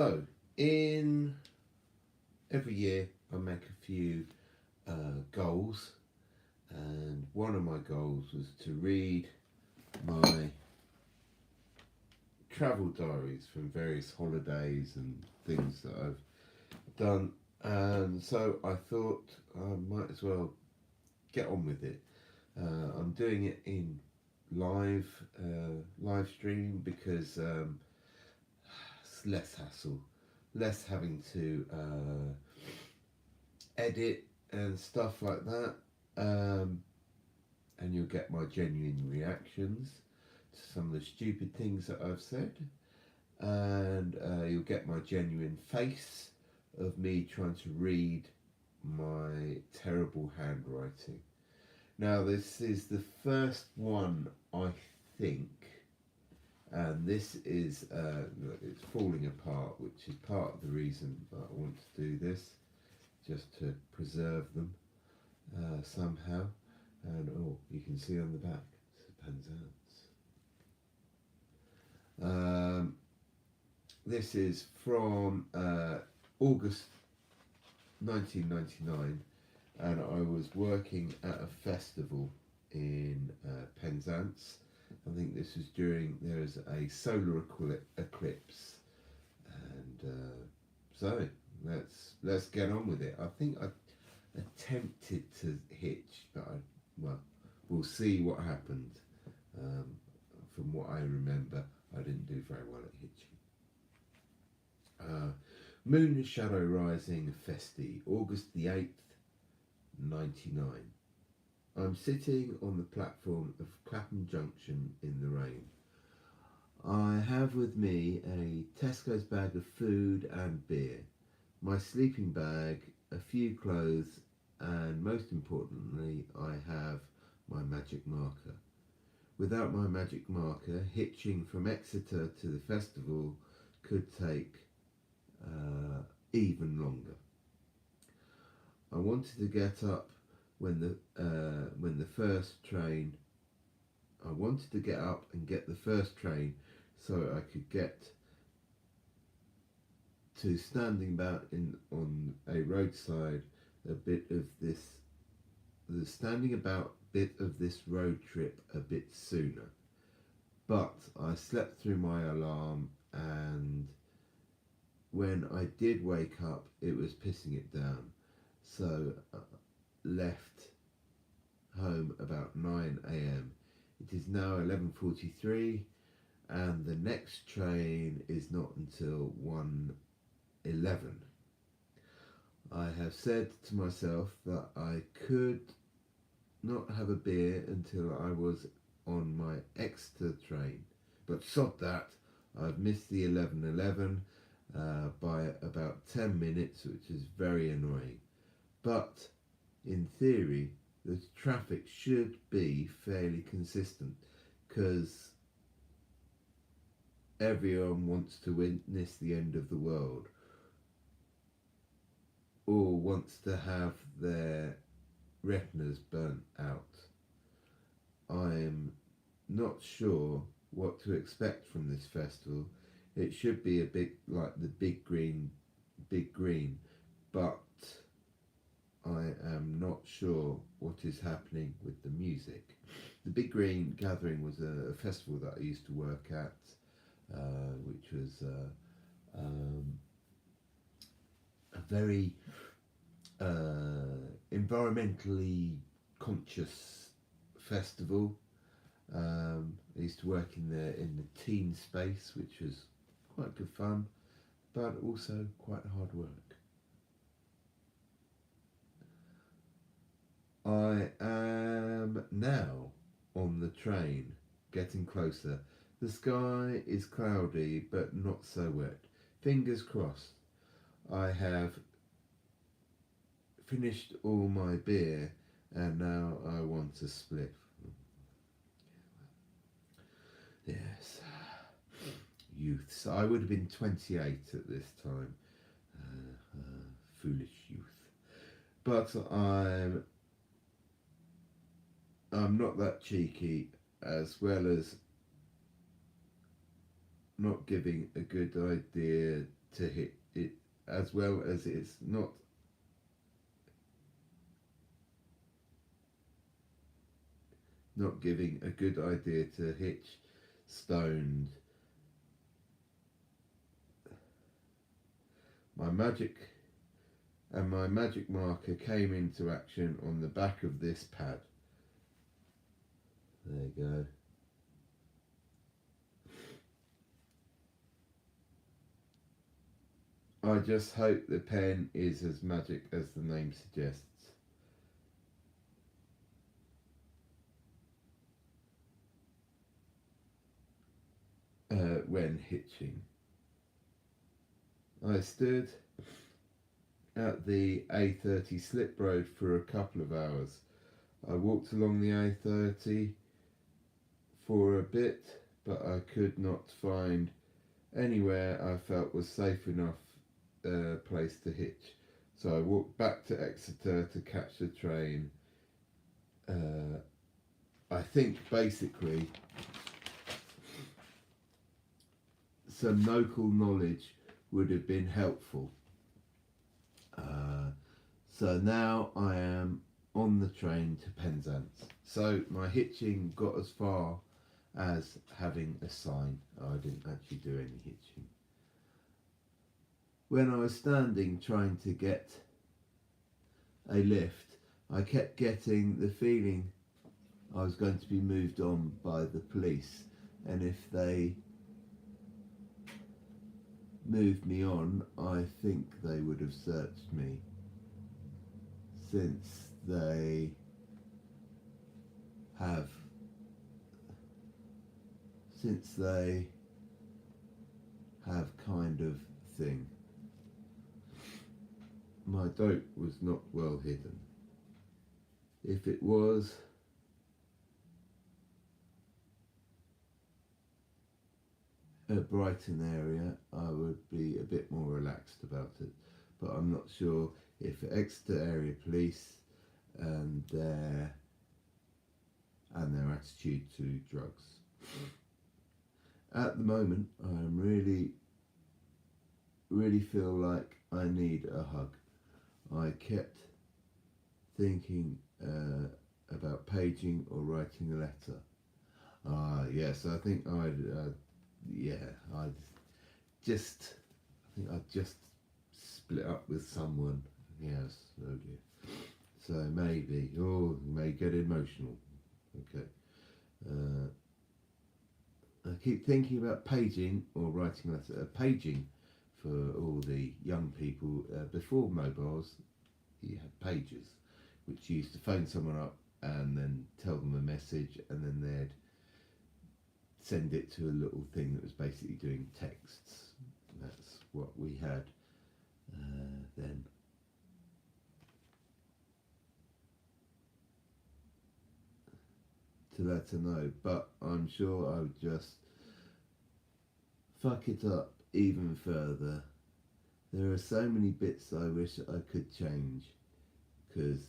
So, in every year, I make a few goals, and one of my goals was to read my travel diaries from various holidays and things that I've done. And so I thought I might as well get on with it. I'm doing it in live live stream because it's less hassle, less having to edit and stuff like that. Um, and you'll get my genuine reactions to some of the stupid things that I've said, and you'll get my genuine face of me trying to read my terrible handwriting. Now, this is the first one, I think, and this is it's falling apart, which is part of the reason that I want to do this, just to preserve them somehow. And oh, you can see on the back, it's Penzance. This is from August 1999, and I was working at a festival in Penzance. I think this was during there was a solar eclipse, and so let's get on with it. I think I attempted to hitch, but well, we'll see what happened. Um, from what I remember, I didn't do very well at hitching. Moon Shadow Rising Festi, August the 8th, 99. I'm sitting on the platform of Clapham Junction in the rain. I have with me a Tesco's bag of food and beer, my sleeping bag, a few clothes, and most importantly, I have my magic marker. Without my magic marker, hitching from Exeter to the festival could take even longer. I wanted to get up when the first train. I wanted to get up and get the first train so I could get to standing about in on a roadside a bit of this the standing about bit of this road trip a bit sooner. But I slept through my alarm, and when I did wake up it was pissing it down, so left home about 9 a.m. It is now 11:43, and the next train is not until 1:11. I have said to myself that I could not have a beer until I was on my Exeter train, but sod that, I've missed the 11:11 by about 10 minutes, which is very annoying. But in theory, the traffic should be fairly consistent because everyone wants to witness the end of the world or wants to have their retinas burnt out. I'm not sure what to expect from this festival. It should be a bit like the Big Green, but I am not sure what is happening with the music. The Big Green Gathering was a festival that I used to work at, which was a very environmentally conscious festival. I used to work in the teen space, which was quite good fun, but also quite hard work. I am now on the train, getting closer. The sky is cloudy but not so wet. Fingers crossed. I have finished all my beer and now I want a spliff. Yes. Youths. I would have been 28 at this time. Foolish youth. But I'm not that cheeky, as well as not giving a good idea to hit it, as well as it's not giving a good idea to hitch stoned. My magic my magic marker came into action on the back of this pad. There you go. I just hope the pen is as magic as the name suggests. When hitching, I stood at the A30 slip road for a couple of hours. I walked along the A30 for a bit, but I could not find anywhere I felt was safe enough place to hitch. So I walked back to Exeter to catch the train. I think basically some local knowledge would have been helpful. So now I am on the train to Penzance. So my hitching got as far as having a sign. I didn't actually do any hitching. When I was standing trying to get a lift, I kept getting the feeling I was going to be moved on by the police, and if they moved me on, I think they would have searched me, since they have kind of thing. My dope was not well hidden. If it was, a Brighton area, I would be a bit more relaxed about it. But I'm not sure if Exeter area police and their attitude to drugs. At the moment, I really feel like I need a hug. I kept thinking about paging or writing a letter. Yes, I think I think I'd just split up with someone. Yes, oh dear. So maybe, may get emotional. Okay. I keep thinking about paging or writing a letter. Paging, for all the young people, before mobiles, you had pagers, which you used to phone someone up and then tell them a message, and then they'd send it to a little thing that was basically doing texts. That's what we had then. To let her know, but I'm sure I would just fuck it up even further. There are so many bits I wish I could change, because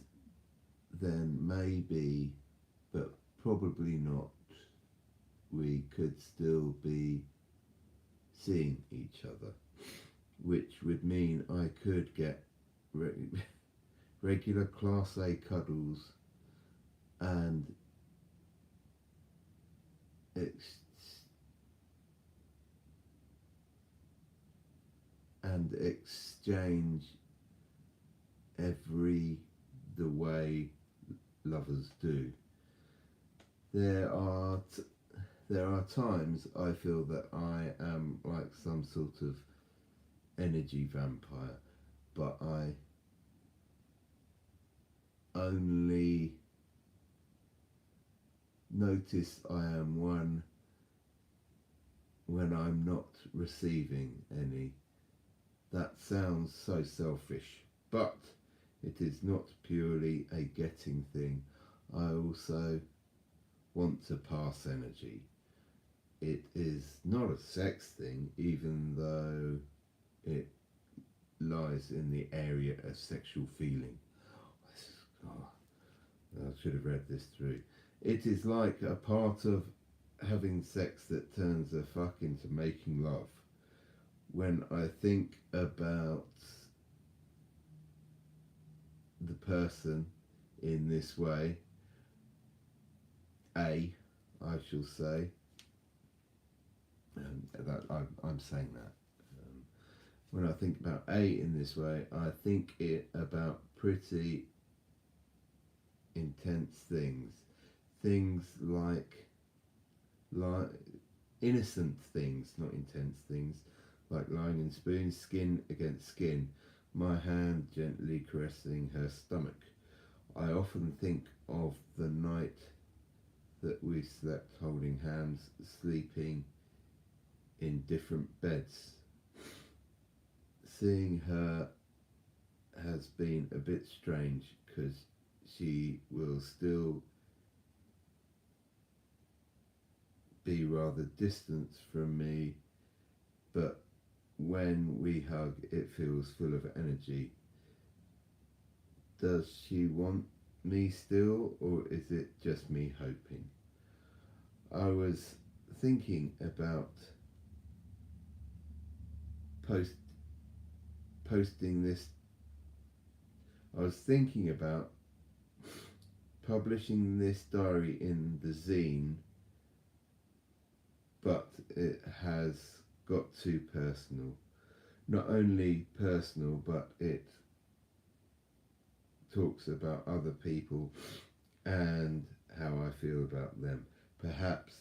then maybe, but probably not, we could still be seeing each other, which would mean I could get regular class A cuddles and exchange the way lovers do. There are times I feel that I am like some sort of energy vampire, but I only notice I am one when I'm not receiving any. That sounds so selfish, but it is not purely a getting thing. I also want to pass energy. It is not a sex thing, even though it lies in the area of sexual feeling. I should have read this through. It is like a part of having sex that turns a fuck into making love. when I think about the person in this way, I shall say, that I'm saying that. When I think about A in this way, I think it about pretty intense things. Things like innocent things, not intense things, like lying in spoons, skin against skin, my hand gently caressing her stomach. I often think of the night that we slept holding hands, sleeping in different beds. Seeing her has been a bit strange because she will still be rather distant from me, but when we hug, it feels full of energy. Does she want me still, or is it just me hoping? I was thinking about post posting this. I was thinking about publishing this diary in the zine, but it has got too personal. Not only personal, but it talks about other people and how I feel about them. Perhaps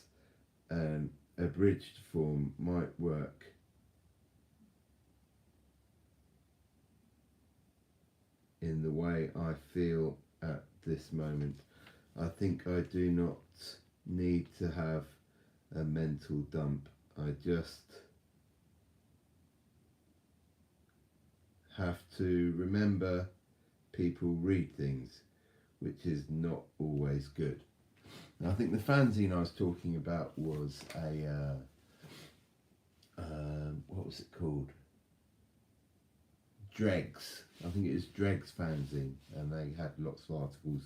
an abridged form might work in the way I feel at this moment. I think I do not need to have a mental dump. I just have to remember people read things, which is not always good. And I think the fanzine I was talking about was a what was it called? Dregs. I think it was Dregs fanzine, and they had lots of articles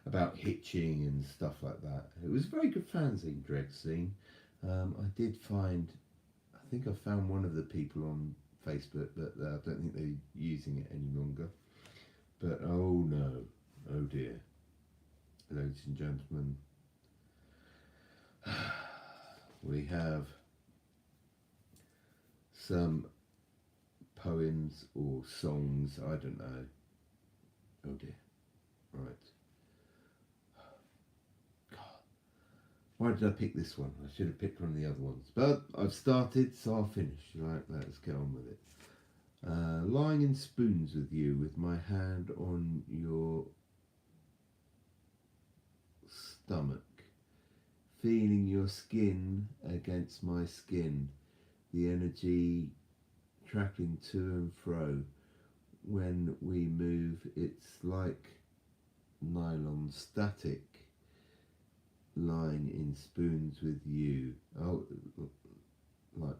about hitching and stuff like that. It was a very good fanzine, Dregs scene. I did find, I think I found one of the people on Facebook, but I don't think they're using it any longer. But oh no, oh dear, ladies and gentlemen, we have some poems or songs, I don't know. Oh dear, right. Why did I pick this one? I should have picked one of the other ones. But I've started, so I'll finish. Right, let's get on with it. Lying in spoons with you, with my hand on your stomach, feeling your skin against my skin, the energy trackling to and fro. When we move, it's like nylon static, lying in spoons with you. Oh, like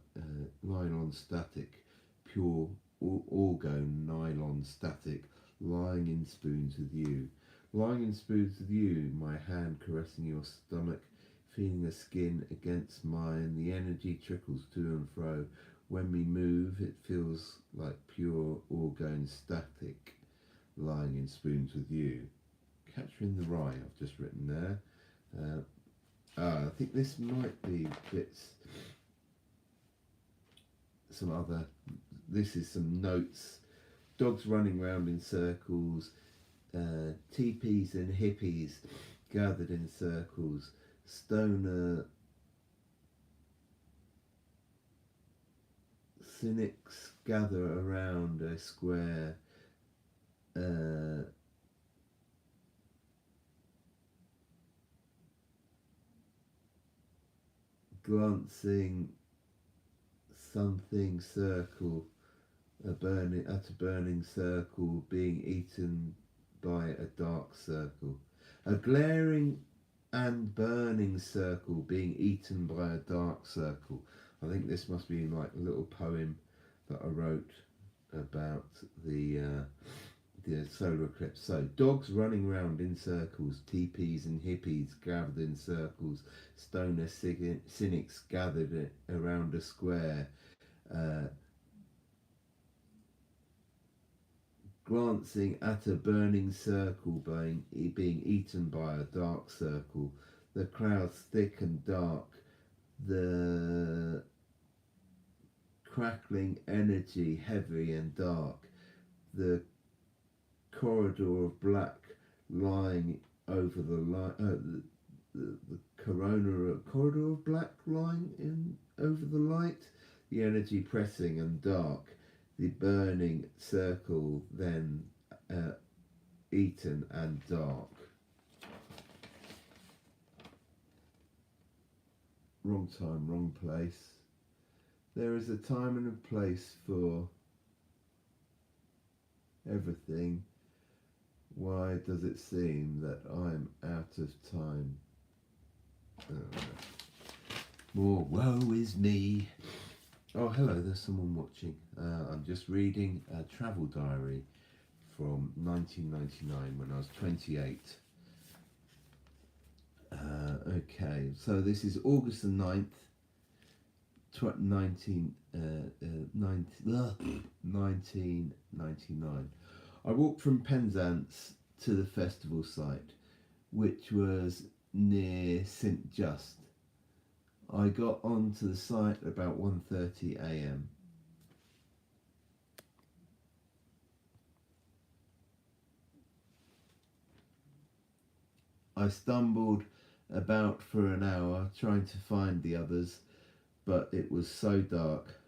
nylon static, pure orgo nylon static, lying in spoons with you. Lying in spoons with you, my hand caressing your stomach, feeling the skin against mine, the energy trickles to and fro. When we move, it feels like pure orgone static, lying in spoons with you. Capturing the rye, I've just written there. I think this might be bits, some other, this is some notes. Dogs running round in circles, teepees and hippies gathered in circles, stoner cynics gather around a square, glancing something circle, at a burning circle, being eaten by a dark circle, a glaring and burning circle being eaten by a dark circle. I think this must be like a little poem that I wrote about the solar eclipse. So, dogs running round in circles, teepees and hippies gathered in circles, stoner cynics gathered around a square, glancing at a burning circle being eaten by a dark circle, the clouds thick and dark, the crackling energy heavy and dark, the corridor of black lying over the light, the corridor of black lying in over the light, the energy pressing and dark, the burning circle then eaten and dark. Wrong time, wrong place. There is a time and a place for everything. Why does it seem that I'm out of time? More woe is me. Oh, hello, there's someone watching. I'm just reading a travel diary from 1999 when I was 28. Okay, so this is August the 9th, 1999. I walked from Penzance to the festival site, which was near St Just. I got onto the site about 1:30 a.m. I stumbled about for an hour trying to find the others, but it was so dark.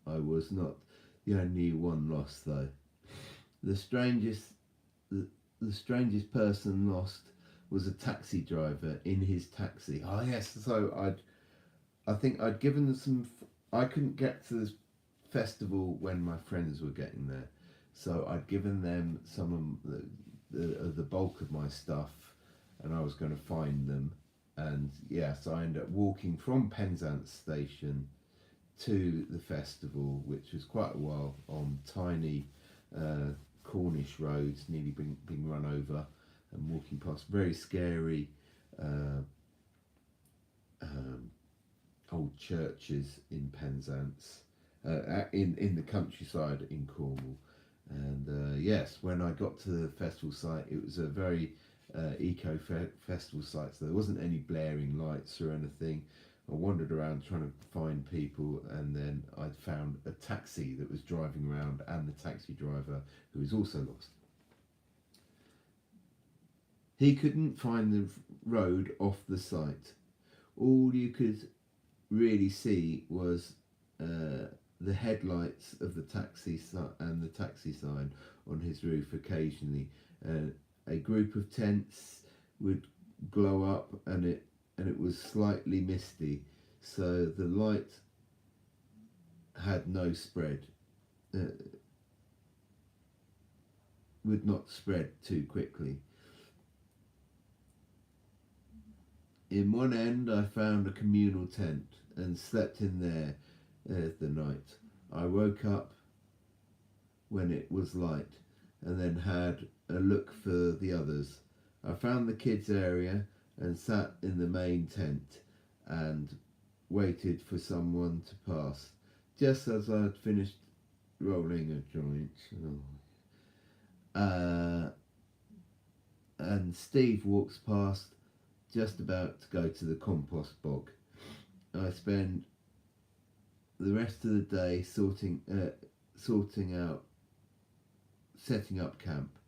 I was not the only one lost though. The strangest person lost was a taxi driver in his taxi. Oh yes, so I think I'd given them some. I couldn't get to the festival when my friends were getting there, so I'd given them some of the bulk of my stuff, and I was going to find them. And yeah, so I ended up walking from Penzance station to the festival, which was quite a while on tiny Cornish roads, nearly being run over, and walking past very scary old churches in Penzance, in the countryside in Cornwall. And yes, when I got to the festival site, it was a very festival site, so there wasn't any blaring lights or anything. I wandered around trying to find people, and then I found a taxi that was driving around and the taxi driver, who was also lost. He couldn't find the road off the site. All you could really see was the headlights of the taxi and the taxi sign on his roof occasionally. A group of tents would glow up, and it was slightly misty, so the light had no spread, would not spread too quickly. In one end I found a communal tent and slept in there the night. I woke up when it was light and then had a look for the others. I found the kids area and sat in the main tent and waited for someone to pass. Just as I had finished rolling a joint, and Steve walks past, just about to go to the compost bog. I spend the rest of the day setting up camp.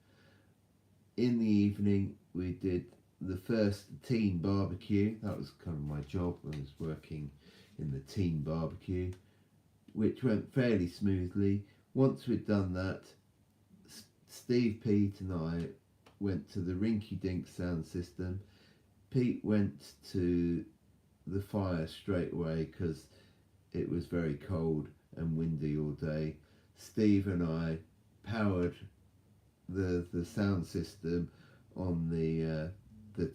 In the evening we did the first teen barbecue. That was kind of my job. I was working in the teen barbecue, which went fairly smoothly. Once we'd done that, Steve, Pete and I went to the rinky dink sound system. Pete went to the fire straight away because it was very cold and windy all day. Steve and I powered the sound system on the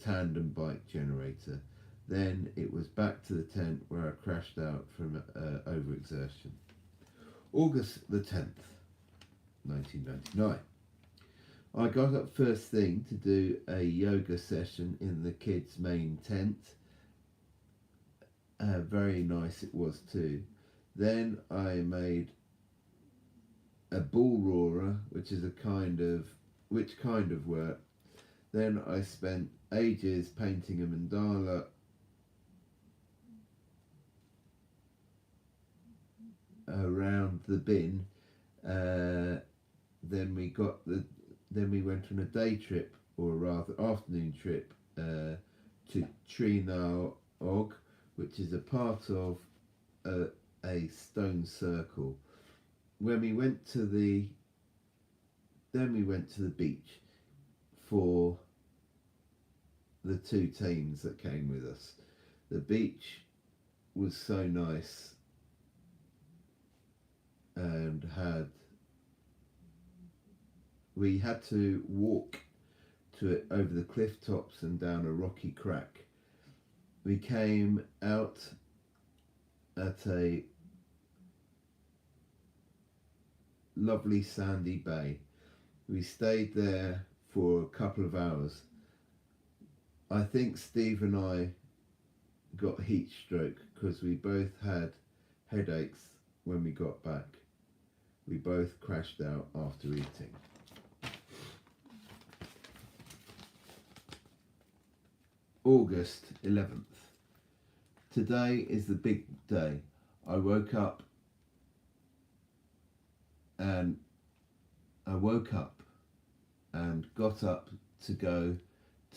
tandem bike generator. Then it was back to the tent where I crashed out from overexertion. August the 10th, 1999. I got up first thing to do a yoga session in the kids' main tent. Very nice it was too. Then I made a bull roarer, which is which kind of work. Then I spent ages painting a mandala around the bin. Then we got then we went on a day trip, or rather afternoon trip, to Trina Og, which is a part of a stone circle. When we went to the Then we went to the beach for the two teams that came with us. The beach was so nice and we had to walk to it over the cliff tops and down a rocky crack. We came out at a lovely sandy bay. We stayed there for a couple of hours. I think Steve and I got heat stroke because we both had headaches when we got back. We both crashed out after eating. August 11th. Today is the big day. I woke up and got up to go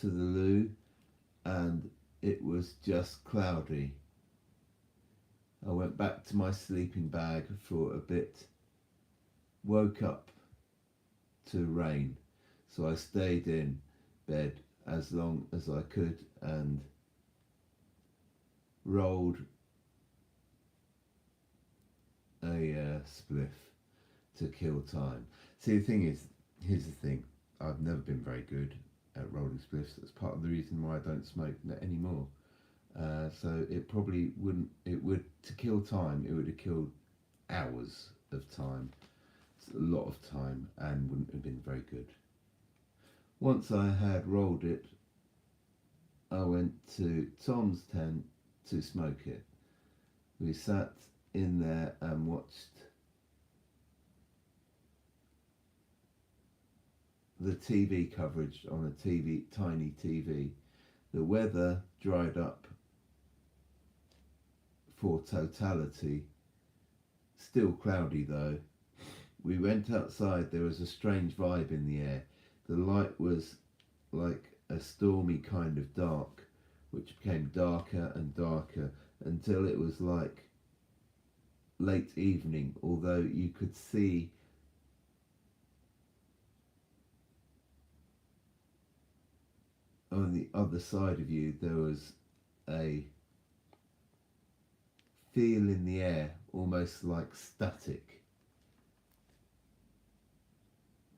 to the loo, and it was just cloudy. I went back to my sleeping bag for a bit, woke up to rain, so I stayed in bed as long as I could and rolled a spliff to kill time. See, the thing is, here's the thing, I've never been very good at rolling spliffs. That's part of the reason why I don't smoke anymore. So it probably wouldn't, to kill time, it would have killed hours of time. It's a lot of time and wouldn't have been very good. Once I had rolled it, I went to Tom's tent to smoke it. We sat in there and watched the TV coverage on a tiny TV. The weather dried up for totality. Still cloudy though. We went outside, there was a strange vibe in the air. The light was like a stormy kind of dark, which became darker and darker until it was like late evening, although you could see on the other side of you there was a feel in the air, almost like static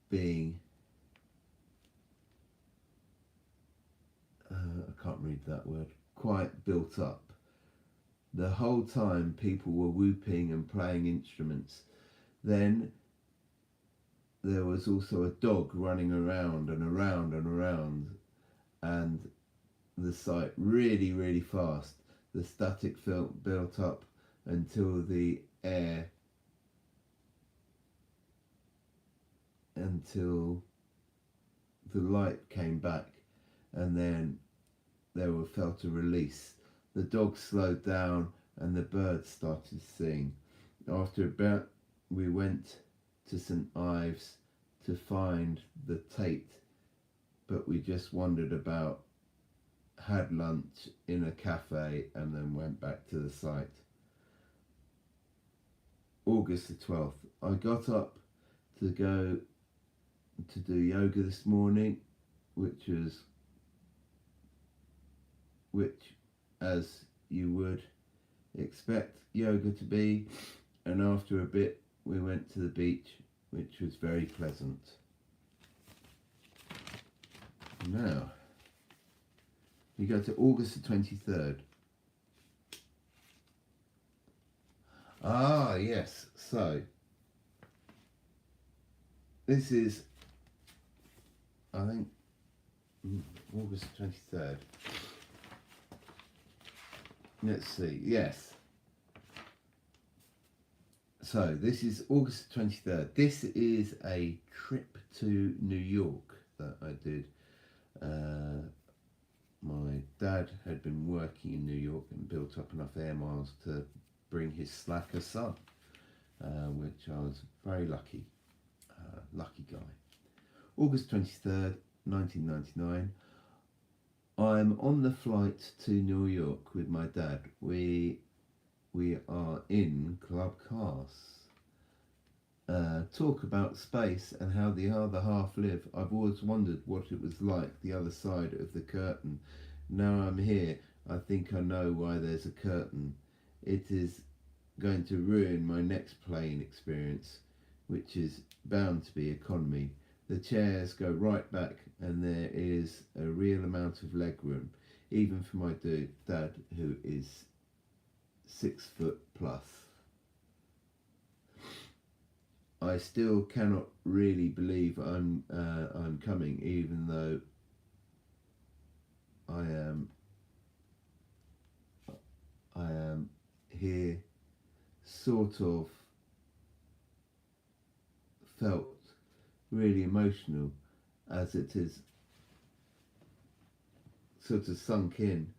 being I can't read that word, quite built up. The whole time people were whooping and playing instruments. Then there was also a dog running around and around and around, and the sight really fast. The static built up until the light came back, and then there felt a release. The dog slowed down and the birds started to sing. After about, we went to St Ives to find the Tate, but we just wandered about, had lunch in a cafe and then went back to the site. August the 12th. I got up to go to do yoga this morning, which as you would expect yoga to be, and after a bit we went to the beach, which was very pleasant. Now we go to August the 23rd. Ah yes, so this is, I think, August 23rd. Let's see, yes. So this is August 23rd. This is a trip to New York that I did. Uh, my dad had been working in New York and built up enough air miles to bring his slacker son, which I was very lucky, lucky guy. August 23rd, 1999. I'm on the flight to New York with my dad. We are in club class. Talk about space and how the other half live. I've always wondered what it was like the other side of the curtain. Now I'm here, I think I know why there's a curtain. It is going to ruin my next plane experience, which is bound to be economy. The chairs go right back and there is a real amount of leg room, even for my dad who is 6 foot plus. I still cannot really believe I'm coming, even though I am here. Sort of felt really emotional as it is sort of sunk in.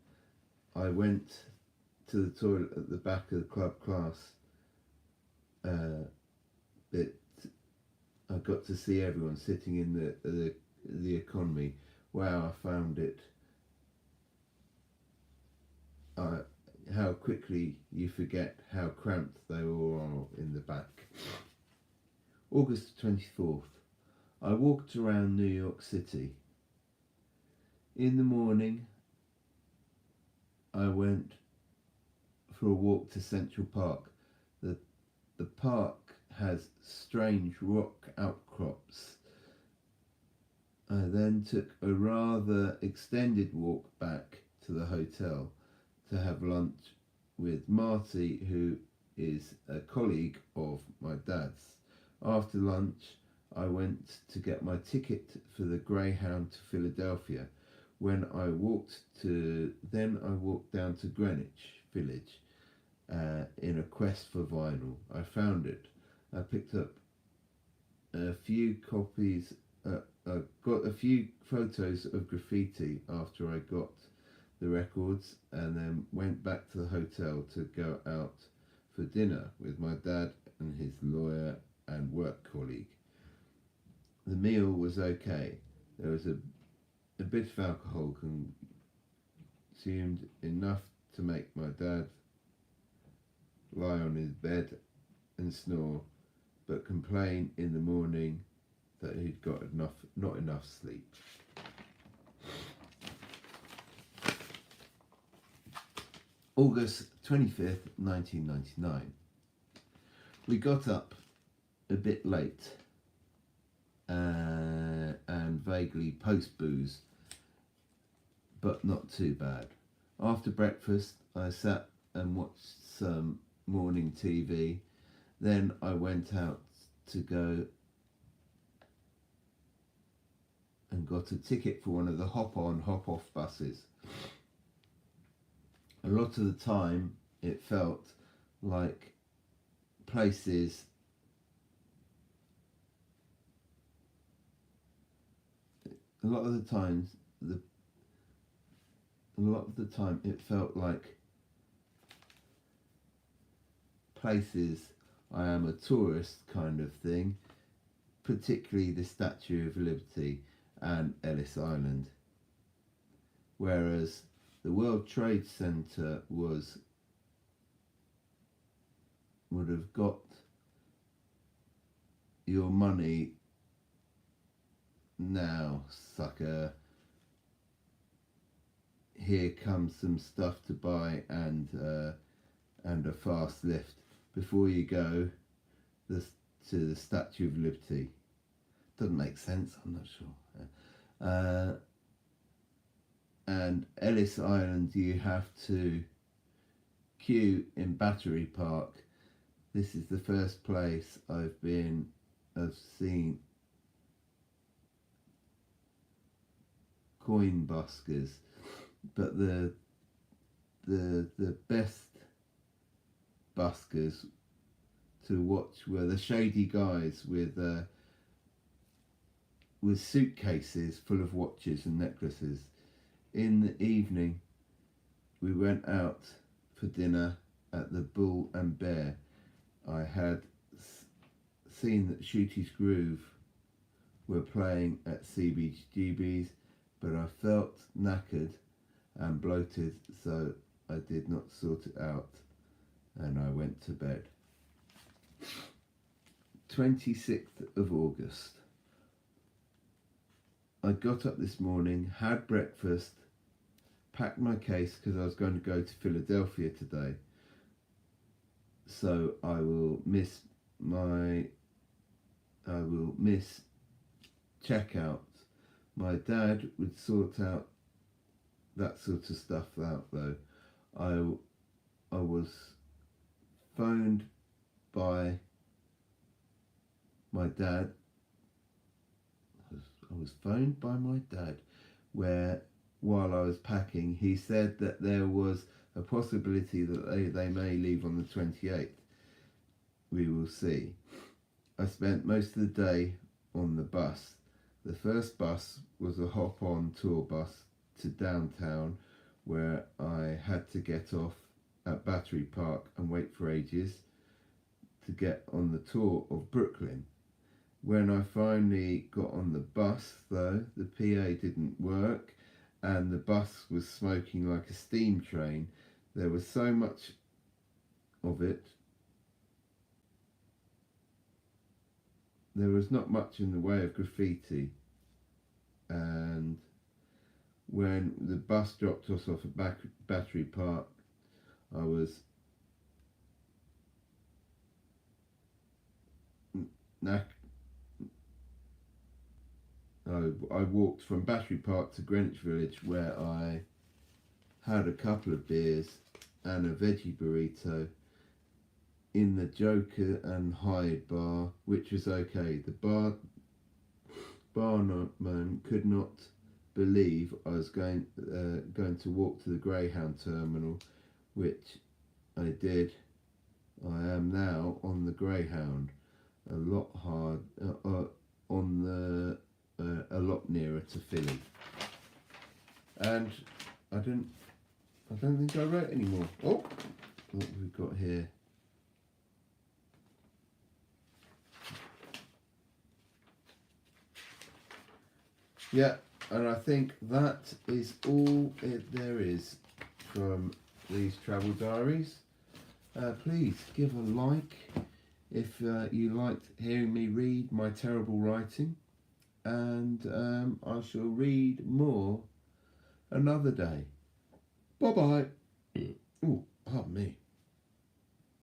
I went to the toilet at the back of the club class. It I got to see everyone sitting in the economy. Wow, I found it. How quickly you forget how cramped they all are in the back. August 24th. I walked around New York City. In the morning, I went for a walk to Central Park. The park has strange rock outcrops. I then took a rather extended walk back to the hotel to have lunch with Marty, who is a colleague of my dad's. After lunch, I went to get my ticket for the Greyhound to Philadelphia. Then I walked down to Greenwich Village in a quest for vinyl. I found it. I picked up a few copies. I got a few photos of graffiti after I got the records, and then went back to the hotel to go out for dinner with my dad and his lawyer and work colleague. The meal was okay. There was a bit of alcohol consumed, enough to make my dad lie on his bed and snore, but complain in the morning that he'd got not enough sleep. August 25th, 1999. We got up a bit late and vaguely post-booze, but not too bad. After breakfast, I sat and watched some morning TV. Then I went out to go and got a ticket for one of the hop-on, hop-off buses. A lot of the time, it felt like places a lot of the time it felt like places I am a tourist kind of thing, particularly the Statue of Liberty and Ellis Island, whereas the World Trade Center would have got your money now, sucker. Here comes some stuff to buy and a fast lift before you go to the Statue of Liberty. Doesn't make sense, I'm not sure. And Ellis Island, you have to queue in Battery Park. This is the first place I've seen coin buskers, but the best buskers to watch were the shady guys with suitcases full of watches and necklaces. In the evening, we went out for dinner at the Bull and Bear. I had seen that Shooty's Groove were playing at CBGB's, but I felt knackered and bloated, so I did not sort it out and I went to bed. 26th of August. I got up this morning, had breakfast, packed my case because I was going to go to Philadelphia today. So I will miss checkout. My dad would sort out that sort of stuff out though. I was phoned by my dad. I was phoned by my dad where while I was packing he said that there was a possibility that they may leave on the 28th. We will see. I spent most of the day on the bus. The first bus was a hop-on tour bus to downtown where I had to get off at Battery Park and wait for ages to get on the tour of Brooklyn. When I finally got on the bus though, the PA didn't work and the bus was smoking like a steam train. There was so much of it. There was not much in the way of graffiti, and when the bus dropped us off at Battery Park, I was I walked from Battery Park to Greenwich Village where I had a couple of beers and a veggie burrito in the Joker and Hyde bar, which was okay. The barman could not believe I was going to walk to the Greyhound terminal, which I did. I am now on the Greyhound, a lot nearer to Philly, and I don't think I wrote anymore. Oh, what have we got here? Yeah, and I think that is all there is from these travel diaries. Please give a like if you liked hearing me read my terrible writing, and I shall read more another day. Bye bye.